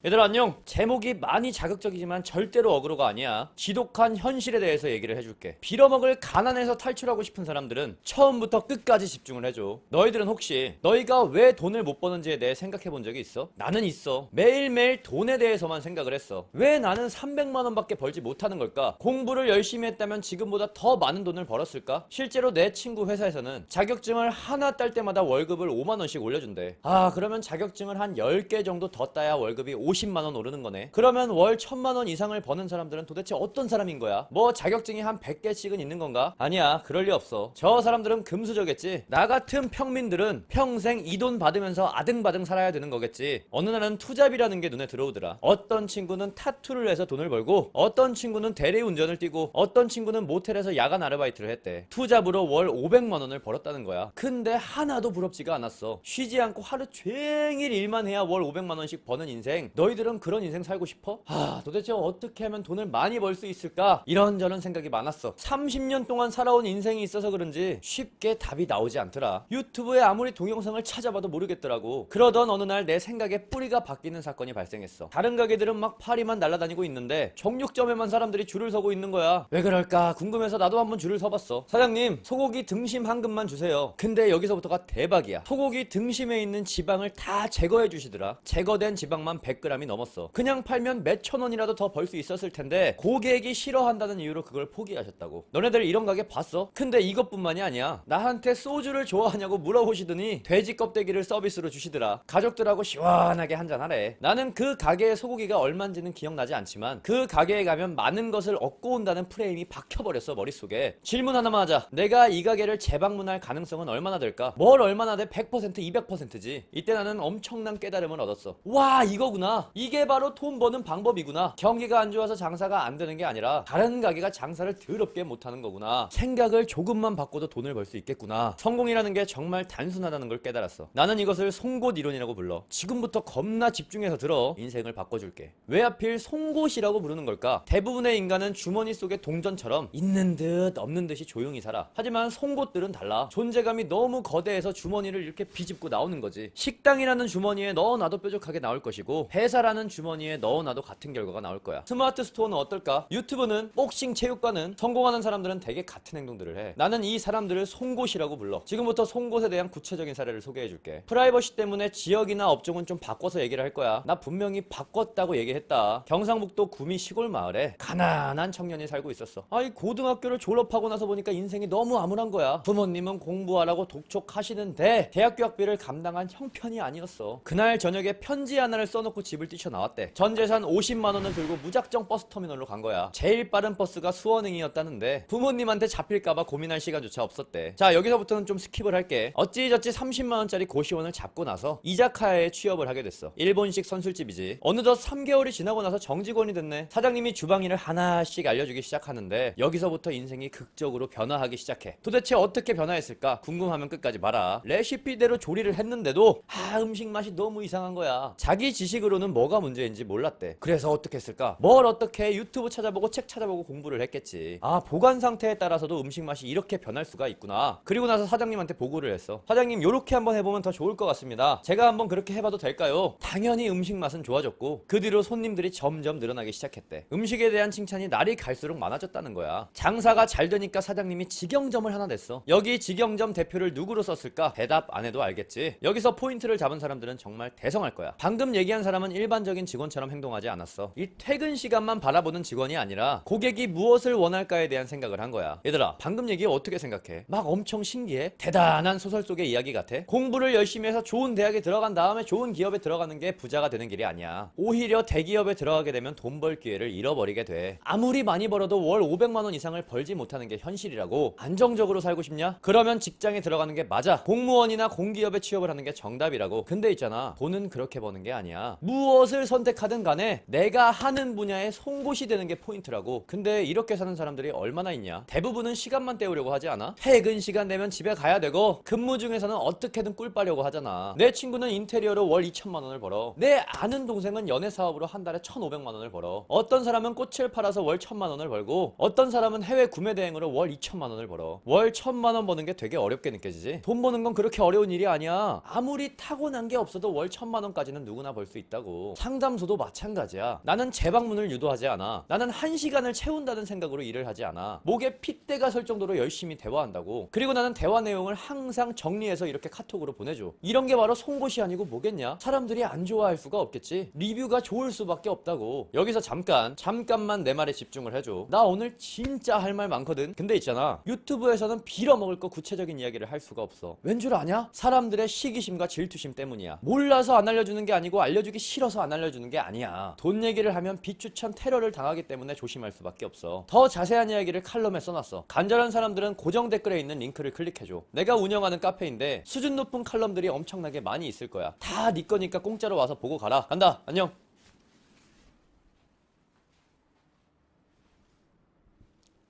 얘들아 안녕. 제목이 많이 자극적이지만 절대로 어그로가 아니야. 지독한 현실에 대해서 얘기를 해줄게. 빌어먹을 가난에서 탈출하고 싶은 사람들은 처음부터 끝까지 집중을 해줘. 너희들은 혹시 너희가 왜 돈을 못 버는지에 대해 생각해 본 적이 있어? 나는 있어. 매일매일 돈에 대해서만 생각을 했어. 왜 나는 300만 원밖에 벌지 못하는 걸까? 공부를 열심히 했다면 지금보다 더 많은 돈을 벌었을까? 실제로 내 친구 회사에서는 자격증을 하나 딸 때마다 월급을 5만 원씩 올려준대. 그러면 자격증을 한 10개 정도 더 따야 월급이 50만 원 오르는 거네. 그러면 월 1000만 원 이상을 버는 사람들은 도대체 어떤 사람인 거야? 뭐 자격증이 한 100개씩은 있는 건가? 아니야, 그럴 리 없어. 저 사람들은 금수저겠지. 나 같은 평민들은 평생 이 돈 받으면서 아등바등 살아야 되는 거겠지. 어느 날은 투잡이라는 게 눈에 들어오더라. 어떤 친구는 타투를 해서 돈을 벌고, 어떤 친구는 대리운전을 뛰고, 어떤 친구는 모텔에서 야간 아르바이트를 했대. 투잡으로 월 500만 원을 벌었다는 거야. 근데 하나도 부럽지가 않았어. 쉬지 않고 하루 종일 일만 해야 월 500만 원씩 버는 인생. 너희들은 그런 인생 살고 싶어? 도대체 어떻게 하면 돈을 많이 벌 수 있을까? 이런저런 생각이 많았어. 30년 동안 살아온 인생이 있어서 그런지 쉽게 답이 나오지 않더라. 유튜브에 아무리 동영상을 찾아봐도 모르겠더라고. 그러던 어느 날 내 생각에 뿌리가 바뀌는 사건이 발생했어. 다른 가게들은 막 파리만 날아다니고 있는데 정육점에만 사람들이 줄을 서고 있는 거야. 왜 그럴까 궁금해서 나도 한번 줄을 서봤어. 사장님, 소고기 등심 한 근만 주세요. 근데 여기서부터가 대박이야. 소고기 등심에 있는 지방을 다 제거해 주시더라. 제거된 지방만 100g이 넘었어. 그냥 팔면 몇천 원이라도 더 벌 수 있었을 텐데 고객이 싫어한다는 이유로 그걸 포기하셨다고. 너네들 이런 가게 봤어? 근데 이것뿐만이 아니야. 나한테 소주를 좋아하냐고 물어보시더니 돼지 껍데기를 서비스로 주시더라. 가족들하고 시원하게 한잔하래. 나는 그 가게의 소고기가 얼만지는 기억나지 않지만 그 가게에 가면 많은 것을 얻고 온다는 프레임이 박혀버렸어, 머릿속에. 질문 하나만 하자. 내가 이 가게를 재방문할 가능성은 얼마나 될까? 뭘 얼마나 돼? 100% 200%지. 이때 나는 엄청난 깨달음을 얻었어. 와, 이거구나. 이게 바로 돈 버는 방법이구나. 경기가 안 좋아서 장사가 안 되는 게 아니라 다른 가게가 장사를 더럽게 못하는 거구나. 생각을 조금만 바꿔도 돈을 벌 수 있겠구나. 성공이라는 게 정말 단순하다는 걸 깨달았어. 나는 이것을 송곳 이론이라고 불러. 지금부터 겁나 집중해서 들어. 인생을 바꿔줄게. 왜 하필 송곳이라고 부르는 걸까? 대부분의 인간은 주머니 속의 동전처럼 있는 듯 없는 듯이 조용히 살아. 하지만 송곳들은 달라. 존재감이 너무 거대해서 주머니를 이렇게 비집고 나오는 거지. 식당이라는 주머니에 넣어놔도 뾰족하게 나올 것이고, 회사라는 주머니에 넣어놔도 같은 결과가 나올 거야. 스마트 스토어는 어떨까? 유튜브는, 복싱 체육관은, 성공하는 사람들은 대개 같은 행동들을 해. 나는 이 사람들을 송곳이라고 불러. 지금부터 송곳에 대한 구체적인 사례를 소개해줄게. 프라이버시 때문에 지역이나 업종은 좀 바꿔서 얘기를 할 거야. 나 분명히 바꿨다고 얘기했다. 경상북도 구미 시골 마을에 가난한 청년이 살고 있었어. 이 고등학교를 졸업하고 나서 보니까 인생이 너무 암울한 거야. 부모님은 공부하라고 독촉하시는데 대학교 학비를 감당한 형편이 아니었어. 그날 저녁에 편지 하나를 써놓고 집을 뛰쳐나왔대. 전 재산 50만 원을 들고 무작정 버스터미널로 간 거야. 제일 빠른 버스가 수원행이었다는데 부모님한테 잡힐까봐 고민할 시간조차 없었대. 자, 여기서부터는 좀 스킵을 할게. 어찌저찌 30만 원짜리 고시원을 잡고 나서 이자카야에 취업을 하게 됐어. 일본식 선술집이지. 어느덧 3개월이 지나고 나서 정직원이 됐네. 사장님이 주방일을 하나씩 알려주기 시작하는데 여기서부터 인생이 극적으로 변화하기 시작해. 도대체 어떻게 변화했을까? 궁금하면 끝까지 봐라. 레시피대로 조리를 했는데도 음식 맛이 너무 이상한 거야. 자기 지식으로는 뭐가 문제인지 몰랐대. 그래서 어떻게 했을까? 뭘 어떻게 유튜브 찾아보고 책 찾아보고 공부를 했겠지. 보관 상태에 따라서도 음식 맛이 이렇게 변할 수가 있구나. 그리고 나서 사장님한테 보고를 했어. 사장님, 요렇게 한번 해보면 더 좋을 것 같습니다. 제가 한번 그렇게 해봐도 될까요? 당연히 음식 맛은 좋아졌고 그 뒤로 손님들이 점점 늘어나기 시작했대. 음식에 대한 칭찬이 날이 갈수록 많아졌다는 거야. 장사가 잘 되니까 사장님이 직영점을 하나 냈어. 여기 직영점 대표를 누구로 썼을까? 대답 안 해도 알겠지. 여기서 포인트를 잡은 사람들은 정말 대성할 거야. 방금 얘기한 사람은 일반적인 직원처럼 행동하지 않았어. 이 퇴근 시간만 바라보는 직원이 아니라 고객이 무엇을 원할까에 대한 생각을 한 거야. 얘들아, 방금 얘기 어떻게 생각해? 막 엄청 신기해? 대단한 소설 속의 이야기 같아? 공부를 열심히 해서 좋은 대학에 들어간 다음에 좋은 기업에 들어가는 게 부자가 되는 길이 아니야. 오히려 대기업에 들어가게 되면 돈 벌 기회를 잃어버리게 돼. 아무리 많이 벌어도 월 500만 원 이상을 벌지 못하는 게 현실이라고. 안정적으로 살고 싶냐? 그러면 직장에 들어가는 게 맞아. 공무원이나 공기업에 취업을 하는 게 정답이라고. 근데 있잖아, 돈은 그렇게 버는 게 아니야. 무엇을 선택하든 간에 내가 하는 분야에 송곳이 되는 게 포인트라고. 근데 이렇게 사는 사람들이 얼마나 있냐? 대부분은 시간만 때우려고 하지 않아? 퇴근 시간 되면 집에 가야 되고 근무 중에서는 어떻게든 꿀 빨려고 하잖아. 내 친구는 인테리어로 월 2천만 원을 벌어. 내 아는 동생은 연애 사업으로 한 달에 1,500만 원을 벌어. 어떤 사람은 꽃을 팔아서 월 1,000만 원을 벌고 어떤 사람은 해외 구매 대행으로 월 2천만 원을 벌어. 월 1,000만 원 버는 게 되게 어렵게 느껴지지? 돈 버는 건 그렇게 어려운 일이 아니야. 아무리 타고난 게 없어도 월 1,000만 원까지는 누구나 벌 수 있다고. 된다고. 상담소도 마찬가지야. 나는 재방문을 유도하지 않아. 나는 1시간을 채운다는 생각으로 일을 하지 않아. 목에 핏대가 설 정도로 열심히 대화한다고. 그리고 나는 대화 내용을 항상 정리해서 이렇게 카톡으로 보내줘. 이런 게 바로 송곳이 아니고 뭐겠냐? 사람들이 안 좋아할 수가 없겠지. 리뷰가 좋을 수밖에 없다고. 여기서 잠깐만 내 말에 집중을 해줘. 나 오늘 진짜 할 말 많거든. 근데 있잖아, 유튜브에서는 빌어먹을 거 구체적인 이야기를 할 수가 없어. 왠 줄 아냐? 사람들의 시기심과 질투심 때문이야. 몰라서 안 알려주는 게 아니고 알려주기 싫어서 안 알려주는 게 아니야. 돈 얘기를 하면 비추천 테러를 당하기 때문에 조심할 수밖에 없어. 더 자세한 이야기를 칼럼에 써놨어. 간절한 사람들은 고정 댓글에 있는 링크를 클릭해줘. 내가 운영하는 카페인데 수준 높은 칼럼들이 엄청나게 많이 있을 거야. 다 네 거니까 공짜로 와서 보고 가라. 간다. 안녕.